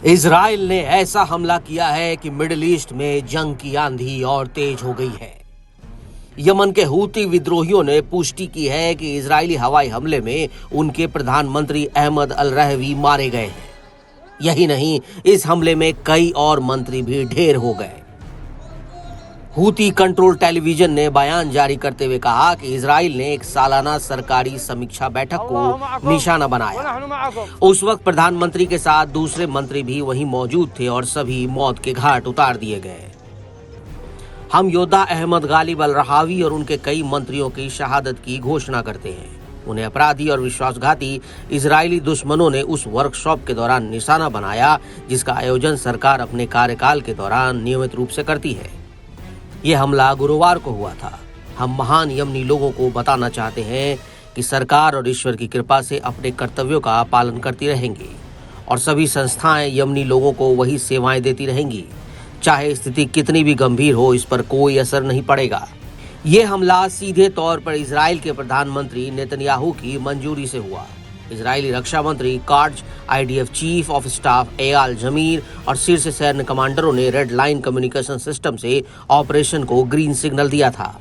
Israel ने ऐसा हमला किया है कि मिडिल ईस्ट में जंग की आंधी और तेज हो गई है। यमन के हूती विद्रोहियों ने पुष्टि की है कि इजरायली हवाई हमले में उनके प्रधानमंत्री अहमद अल रहवी मारे गए हैं। यही नहीं, इस हमले में कई और मंत्री भी ढेर हो गए। हूती कंट्रोल टेलीविजन ने बयान जारी करते हुए कहा कि इजराइल ने एक सालाना सरकारी समीक्षा बैठक को निशाना बनाया। उस वक्त प्रधानमंत्री के साथ दूसरे मंत्री भी वहीं मौजूद थे और सभी मौत के घाट उतार दिए गए। हम योद्धा अहमद गालिब अल रहावी और उनके कई मंत्रियों की शहादत की घोषणा करते हैं। उन्हें अपराधी और विश्वासघाती इजरायली दुश्मनों ने उस वर्कशॉप के दौरान निशाना बनाया जिसका आयोजन सरकार अपने कार्यकाल के दौरान नियमित रूप से करती है। ये हमला गुरुवार को हुआ था। हम महान यमनी लोगों को बताना चाहते हैं कि सरकार और ईश्वर की कृपा से अपने कर्तव्यों का पालन करती रहेंगी और सभी संस्थाएं यमनी लोगों को वही सेवाएं देती रहेंगी। चाहे स्थिति कितनी भी गंभीर हो, इस पर कोई असर नहीं पड़ेगा। ये हमला सीधे तौर पर इजराइल के प्रधानमंत्री नेतन्याहू की मंजूरी से हुआ। इजरायली रक्षा मंत्री Katz, IDF chief of staff Eyal Zamir और शीर्ष सैन्य कमांडरों ने रेड लाइन कम्युनिकेशन सिस्टम से ऑपरेशन को ग्रीन सिग्नल दिया था।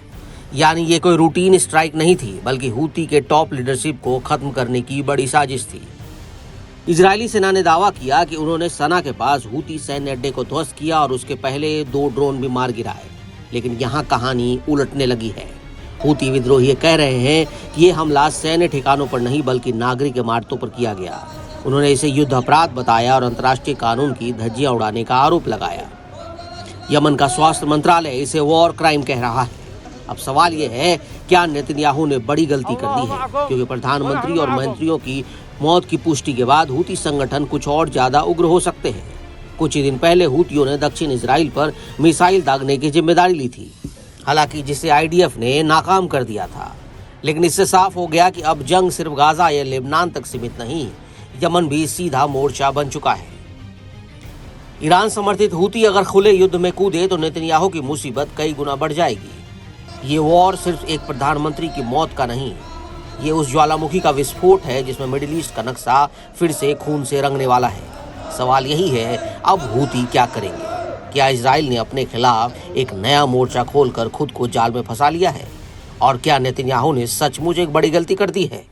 यानी ये कोई रूटीन स्ट्राइक नहीं थी, बल्कि हूती के टॉप लीडरशिप को खत्म करने की बड़ी साजिश थी। इजरायली सेना ने दावा किया कि उन्होंने सना के पास हूती सैन्य अड्डे को ध्वस्त किया और उसके पहले 2 ड्रोन भी मार गिराए। लेकिन यहाँ कहानी उलटने लगी है। हूती विद्रोही कह रहे हैं कि ये हमला सैन्य ठिकानों पर नहीं बल्कि नागरिक इमारतों पर किया गया। उन्होंने इसे युद्ध अपराध बताया और अंतर्राष्ट्रीय कानून की धज्जियां उड़ाने का आरोप लगाया। यमन का स्वास्थ्य मंत्रालय इसे वॉर क्राइम कह रहा है। अब सवाल ये है, क्या नेतन्याहू ने बड़ी गलती कर दी है? क्योंकि प्रधानमंत्री और मंत्रियों की मौत की पुष्टि के बाद हूती संगठन कुछ और ज्यादा उग्र हो सकते हैं। कुछ ही दिन पहले हूतियों ने दक्षिण इजराइल पर मिसाइल दागने की जिम्मेदारी ली थी, हालांकि जिसे आईडीएफ ने नाकाम कर दिया था। लेकिन इससे साफ हो गया कि अब जंग सिर्फ गाजा या लेबनान तक सीमित नहीं, यमन भी सीधा मोर्चा बन चुका है। ईरान समर्थित हूती अगर खुले युद्ध में कूदे तो नेतन्याहू की मुसीबत कई गुना बढ़ जाएगी। ये वॉर सिर्फ एक प्रधानमंत्री की मौत का नहीं, ये उस ज्वालामुखी का विस्फोट है जिसमें मिडिल ईस्ट का नक्शा फिर से खून से रंगने वाला है। सवाल यही है, अब हूती क्या करेंगे? क्या इजराइल ने अपने खिलाफ एक नया मोर्चा खोलकर खुद को जाल में फंसा लिया है? और क्या नेतन्याहू ने सचमुच एक बड़ी गलती कर दी है?